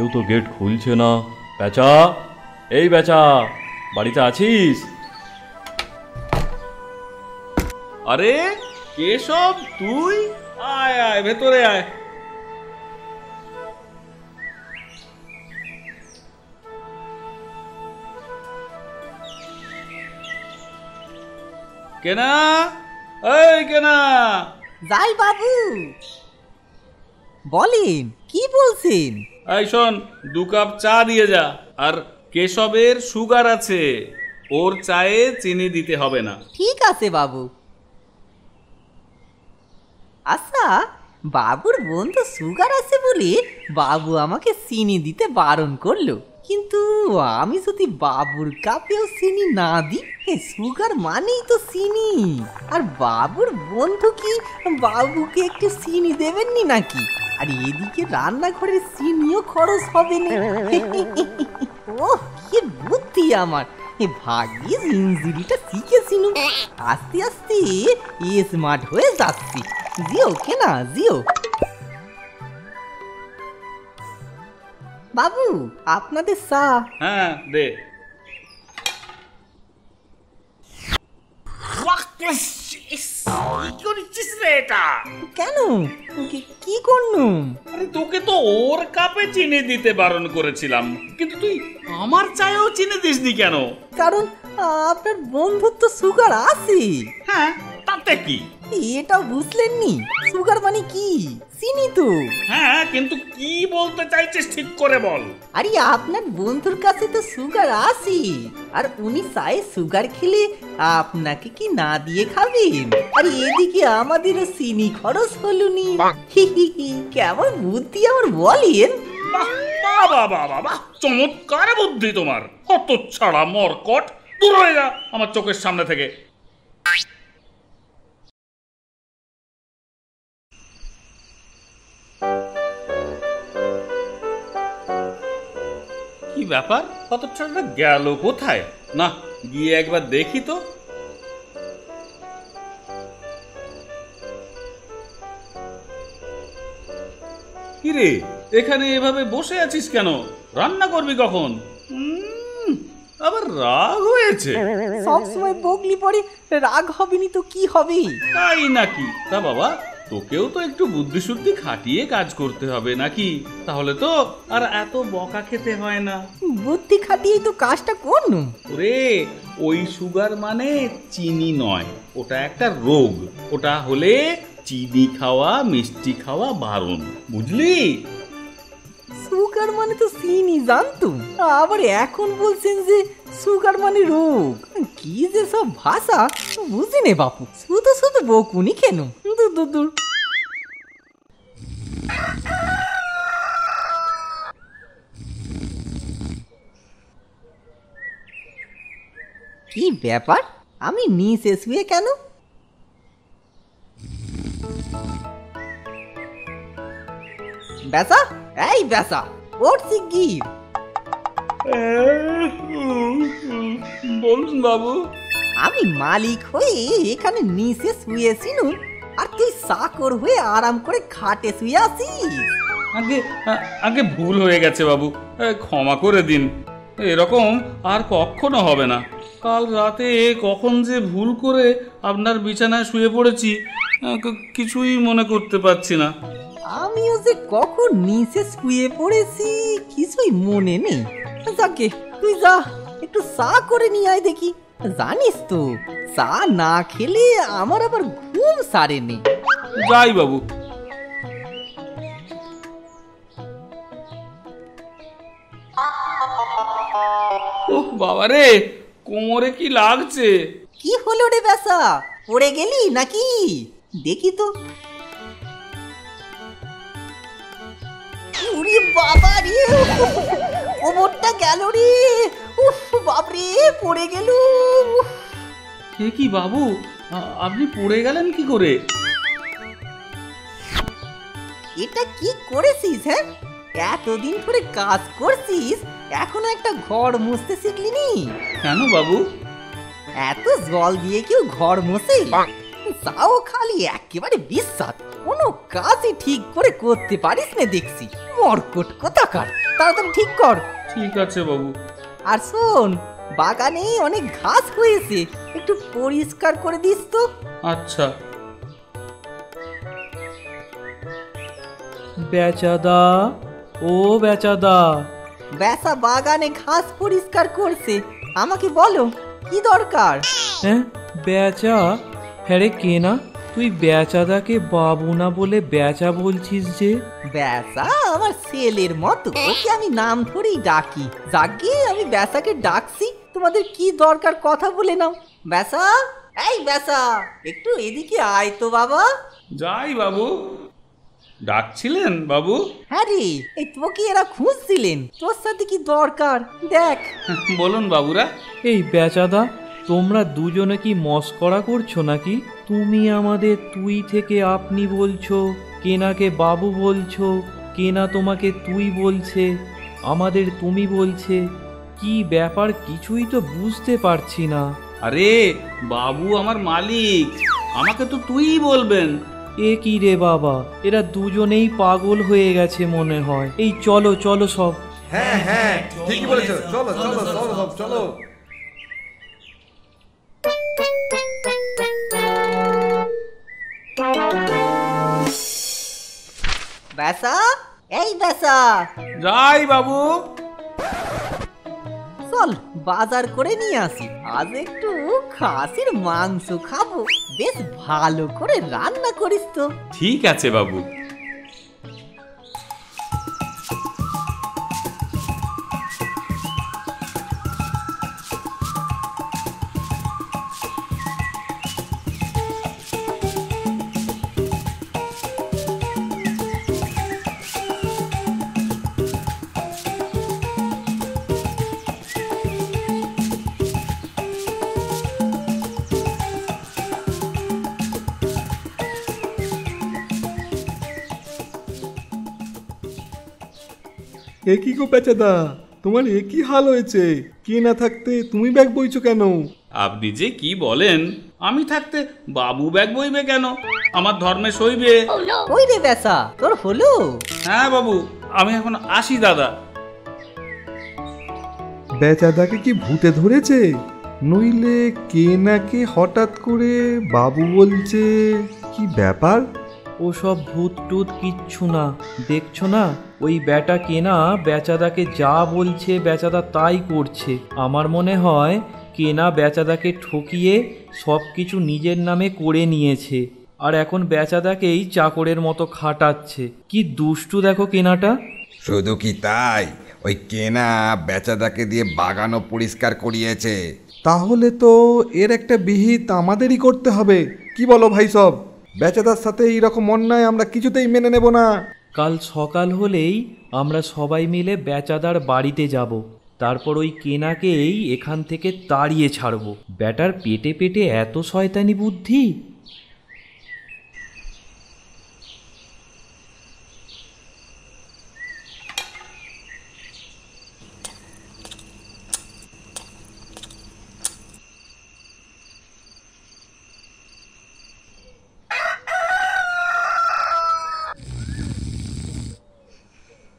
কেউ তো গেট খুলছে না। বেচা, এই বেচা, বাড়িতে আছিস? আরে কেশব, তুই আয় আয়, ভেতরে আয়। কেনা, এই কেনা। যাই বাবু, বলেন কি বলছেন? এই শোন, 2 কাপ চা দিয়ে যা। আর কেশবের সুগার আছে, ওর চায়ে চিনি দিতে হবে না। ঠিক আছে বাবু। আচ্ছা, বাবুর বন্ধু সুগার আছে বলে বাবু আমাকে চিনি দিতে বারণ করলো, কিন্তু আমি যদি বাবুর কাপেও চিনি না দিই, সুগার মানেই তো চিনি। আর বাবুর বন্ধু কি বাবুকে একটু চিনি দেবেননি নাকি? আর এদিকে রান্নাঘরের চিনিও খরচ হবে না। ও কি বুদ্ধি আমার! ভাগ্যিস ইঞ্জিরিটা শিখেছিল, আস্তে আস্তে স্মার্ট হয়ে যাচ্ছি। জিও কেনা, জিও। বাবু, আপনাদের চা। হ্যাঁ দে। কেন, কি করলুম? আরে তোকে তো ওর কাপে চিনি দিতে বারণ করেছিলাম, কিন্তু তুই আমার চায়েও চিনি দিসনি কেন? কারণ আপনার বন্ধুর তো সুগার আছে। হ্যাঁ, তাতে কি? এটাও বুঝলেননি? সুগার মানে কি? চিনি তো। হ্যাঁ, কিন্তু কি বলতে চাইছিস ঠিক করে বল। আরে আপনার বন্ধুর কাছে তো সুগার আছে, আর উনি চায়ে সুগার খেলে আপনাকে কি না দিয়ে খাবেন? আর এদিকে আমাদেরও চিনি খরচ হলো নি। কেমন বুদ্ধি আমার বলেন? বাবা বাবা বাহ, চমৎকার বুদ্ধি তোমার। কত ছাড়া মরকট, দূর হয়ে যা আমার চোখের সামনে থেকে। কি ব্যাপার, কত ছাড়া গেল কোথায়? না, গিয়ে একবার দেখি তো। কিরে, এখানে এভাবে বসে আছিস কেন? রান্না করবি কখন? আবার রাগ হয়েছে? সবসময় বগলি পরে রাগ হবেনি তো কি হবে? তাই নাকি? তা বাবা, তোকেও তো একটু বুদ্ধি শুদ্ধি খাটিয়ে কাজ করতে হবে নাকি? তাহলে তো আর এত বকা খেতে হয় না। বুদ্ধি খাটিয়েই তো কাজটা করলুম। ওরে, ওই সুগার মানে চিনি নয়, ওটা একটা রোগ। ওটা হলে চিনি খাওয়া, মিষ্টি খাওয়া বারণ, বুঝলি? সুগার মানে তো চিনি জানতুম, আবার এখন বলছেন যে সুগার মানে রোগ। কি যে সব ভাষা বুঝি নে বাপু, শুধু শুধু বকুনি কেন? দূর দূর দূর। কি ব্যাপার, আমি নিচে শুয়ে কেন? বেসা, এই বেসা, ওর শিগগির। বলুন বাবু। আমি মালিক হয়ে এখানে নিচে শুয়েছিনু, আর তুই চাকর হয়ে আরাম করে খাটে শুয়ে আছিস। আগে আগে ভুল হয়ে গেছে বাবু, ক্ষমা করে দিন। এরকম আর কখনো হবে না। কাল রাতে কখন যে ভুল করে আপনার বিছানায় শুয়ে পড়েছি, কিছুই মনে করতে পারছি না। আমিও যে কখন নিচে শুয়ে পড়েছি কিছুই মনে নেই। যাকে, তুই যা একটু চা করে নিয়ে আয় দেখি। জানিস তো, চা না খেলে আমার আবার ঘুম সারে নেই। যাই বাবু। ওহ বাবারে, কোমরে কি লাগছে? কি হলো রে বেসা, পড়ে গেলি নাকি? দেখি তো। ওরে বাবা রে, কোমরটা গেল রে। উফ বাপরে, পড়ে গেল। এ কি বাবু, আপনি পড়ে গেলেন কি করে? এটা কি করেছিস? হ্যাঁ, এতদিন ধরে কাজ করছিস, এখনো একটা ঘর মুছতে শিখলি নি? কেন বাবু? এত জল দিয়ে কেউ ঘর মোছে? তাও খালি একেবারে বিশ্বাস, কোনো কাজই ঠিক করে করতে পারিস না দেখছি। মরকট কোথাকার, তাড়াতাড়ি ঠিক কর। ঠিক আছে বাবু। আর শোন, বাগানে অনেক ঘাস হয়েছে, একটু পরিষ্কার করে দিস তো। আচ্ছা। বেচাদা, ও বেচাদা। বেচা বাগানে ঘাস পরিষ্কার করছে, আমাকে বলো কি দরকার। হ্যাঁ বেচা? হ্যাঁ রে কেনা, তুই বেচাদাকে বাবু না বলে বেচা বলছিস যে? বেচা আমার ছেলের মতো, ওকে আমি নাম ধরেই ডাকি। যাকে আমি বেচাকে ডাকছি, তোমাদের কি দরকার কথা বলে নাও। বেচা, এই বেচা, একটু এদিকে আয় তো বাবা। যাই বাবু। ডাকছিলেন বাবু? হ্যাঁ রে, এই তোকে এরা খুঁজছিলেন, তোর সাথে কি দরকার দেখ। বলুন বাবুরা। এই বেচাদা, তোমরা দুজনে কি মস্করা করছো নাকি? তুমি আমাদের তুই থেকে আপনি বলছো, কেনাকে বাবু বলছো, কেনা তোমাকে তুই বলছে, আমাদের তুমি বলছে। কি ব্যাপার কিছুই তো বুঝতে পারছি না। আরে বাবু আমার মালিক, আমাকে তো তুইই বলবেন। এ কি রে বাবা, এরা দুজনেই পাগল হয়ে গেছে মনে হয়। এই চলো চলো সব। হ্যাঁ হ্যাঁ ঠিকই বলেছো, চলো চলো চলো সব চলো। বেচা, এই বেচা, যাই বাবু। চল বাজার করে নিয়ে আসি, আজ একটু খাসির মাংস খাবো, বেশ ভালো করে রান্না করিস তো। ঠিক আছে বাবু। একই গো পেঁচাদা, তোমার একই হাল হয়েছে। কে না থাকতে তুমি ব্যাগ বইছো কেন? আপনি যে কি বলেন, আমি থাকতে বাবু ব্যাগ বইবে কেন? আমার ধর্মে সইবে। ওই রে বেচা, তোর হলো? হ্যাঁ বাবু, আমি এখন আসি দাদা। বেচাদাকে কি ভূতে ধরেছে? নইলে কে নাকে হঠাৎ করে বাবু বলছে, কি ব্যাপার? ওসব ভূত টুত কিচ্ছু না, দেখছো না ওই ব্যাটা কেনা বেচাদাকে যা বলছে বেচাদা তাই করছে। আমার মনে হয় কেনা বেচাদাকে ঠকিয়ে সব কিছু নিজের নামে করে নিয়েছে, আর এখন বেচাদাকেই চাকরের মতো খাটাচ্ছে। কি দুষ্টু দেখো কেনাটা। শুধু কি তাই, ওই কেনা বেচাদাকে দিয়ে বাগানও পরিষ্কার করিয়েছে। তাহলে তো এর একটা বিহিত আমাদেরই করতে হবে। কি বলো ভাই সব? বেচাদার সাথে এইরকম অন্যায় আমরা কিছুতেই মেনে নেব না। কাল সকাল হলেই আমরা সবাই মিলে বেচাদার বাড়িতে যাব, তারপর ওই কেনাকেই এখান থেকে তাড়িয়ে ছাড়বো। ব্যাটার পেটে পেটে এত শয়তানি বুদ্ধি।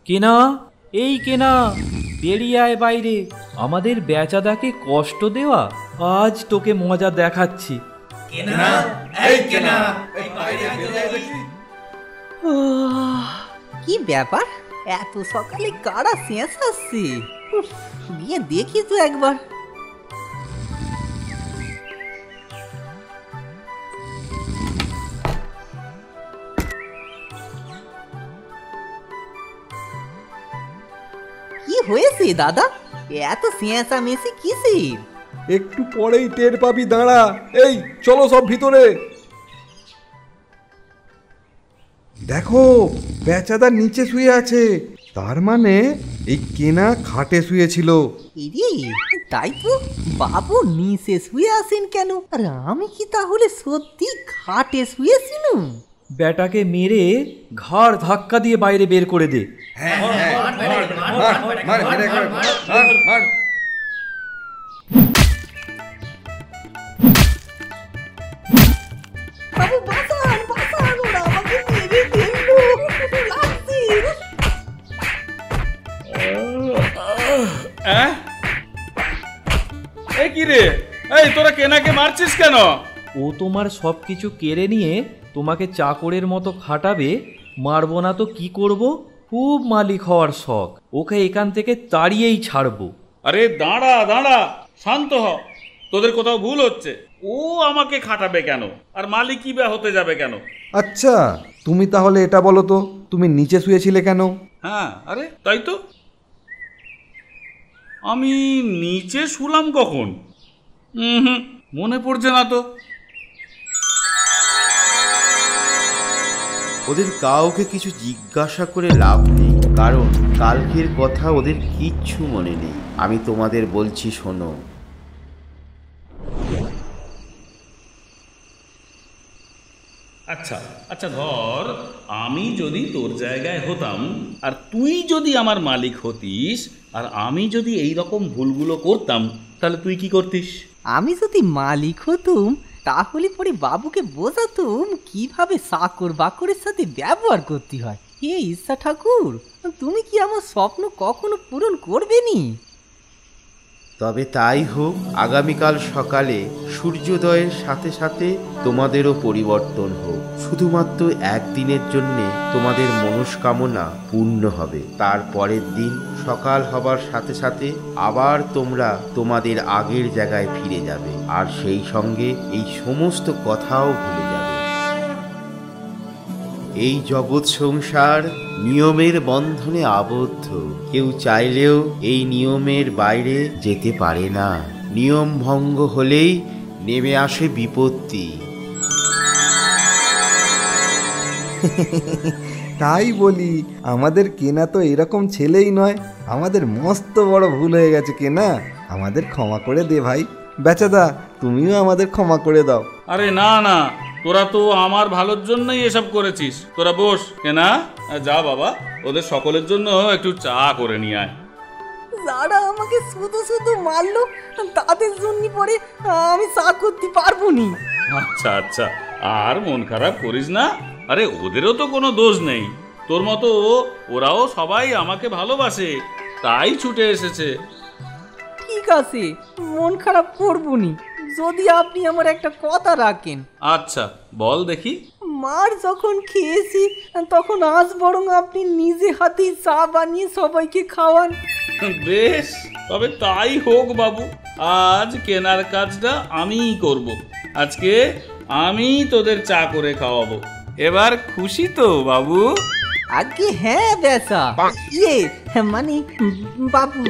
কেনা, এই কেনা, বেরিয়ে আয় বাইরে। আমাদের বেচাদাকে কষ্ট দেওয়া, আজ তোকে মজা দেখাচ্ছি। কি ব্যাপার, এত সকালে কারা চেঁচাচ্ছে? গিয়ে দেখি তো একবার। কি হয়েছে দাদা, এত চেঁচামেচি কিসের? একটু পরেই টের পাবি, দাঁড়া। এই চলো সব ভিতরে। দেখো বেচাদা নিচে শুয়ে আছে, তার মানে এই কেনা খাটে শুয়েছিল। ইরে, তাই তো, বাবু নিচে শুয়ে আছেন কেন? আর আমি কি তাহলে সত্যি খাটে শুয়েছিলাম? ব্যাটাকে মেরে ঘাড় ধাক্কা দিয়ে বাইরে বের করে দে। বাবু বাঁচান, বাঁচান, ওরা আমাকে মেরে ফেললো, লাগছে। মারছিস কেন? ও তোমার সব কিছু কেড়ে নিয়ে তোমাকে চাকরের মতো খাটাবে, মারবো না তো কি করব? খুব মালিক হওয়ার শখ, ওকে এখান থেকে তাড়িয়েই ছাড়বো। আরে দাঁড়া দাঁড়া, শান্ত হ। তোদের কোথাও ভুল হচ্ছে। ও আমাকে খাটাবে কেন, আর মালিকই বা হতে যাবে কেন? আচ্ছা, তুমি তাহলে এটা বলো তো, তুমি নিচে শুয়েছিলে কেন? হ্যাঁ, আরে তাই তো, আমি নিচে শুলাম কখন? মনে পড়ছে না তো। ওদের কাউকে কিছু জিজ্ঞাসা করে লাভ নেই, কারণ কালকের কথা ওদের কিচ্ছু মনে নেই। আমি তোমাদের বলছি, শোনো। আচ্ছা আচ্ছা, ধর আমি যদি তোর জায়গায় হতাম, আর তুই যদি আমার মালিক হতিস, আর আমি যদি এই রকম ভুলগুলো করতাম, তাহলে তুই কি করতিস? আমি যদি মালিক হতুম তাহলে পরে বাবুকে বোঝাতুম কিভাবে চাকর বাকরের সাথে ব্যবহার করতে হয়। হে ইচ্ছা ঠাকুর, তুমি কি আমার স্বপ্ন কখনো পূরণ করবে নি? তবে তাই হোক, আগামীকাল সকালে সূর্যোদয়ের সাথে সাথে তোমাদেরও পরিবর্তন হোক। শুধুমাত্র একদিনের জন্যে তোমাদের মনস্কামনা পূর্ণ হবে। তার পরের দিন সকাল হবার সাথে সাথে আবার তোমরা তোমাদের আগের জায়গায় ফিরে যাবে, আর সেই সঙ্গে এই সমস্ত কথাও ভুলে যাবে। এই জগৎ সংসার নিয়মের বন্ধনে আবদ্ধ। কেউ চাইলেও এই নিয়মের বাইরে যেতে পারে না। নিয়ম ভঙ্গ হলেই নেমে আসে বিপত্তি। তাই বলি, আমাদের কেনা তো এরকম ছেলেই নয়। আমাদের মস্ত বড় ভুল হয়ে গেছে কেনা, আমাদের ক্ষমা করে দে ভাই। বেচাদা, তুমিও আমাদের ক্ষমা করে দাও। আরে না না, তোরা তো আমার ভালোর জন্যই এসব করেছিস। তোরা বস কেনা, যা বাবা, ওদের সকলের জন্য একটু চা করে নিয়ে আয়। যারা আমাকে শুধু শুধু মারলো তাদের জন্য পরে আমি চা করতে পারবো নি। আচ্ছা আচ্ছা, আর মন খারাপ করিস না। আরে ওদেরও তো কোনো দোষ নেই, তোর মতো ওরাও সবাই আমাকে ভালোবাসে, তাই ছুটে এসেছে। ঠিক আছে, মন খারাপ করবো নি, যদি আপনি আমার একটা কথা রাখেন। আচ্ছা বল দেখি। মার যখন খেয়েছি তখন আজ বরং আপনি নিজে হাতেই চা বানিয়ে সবাইকে খাওয়ান। বেশ, তবে তাই হোক বাবু। আজ কেনার কাজটা আমিই করব। আজকে আমি তোদের চা করে খাওয়াবো। এবার খুশি তো বাবু? আগে হ্যাঁ বেসা, মানে বাবু।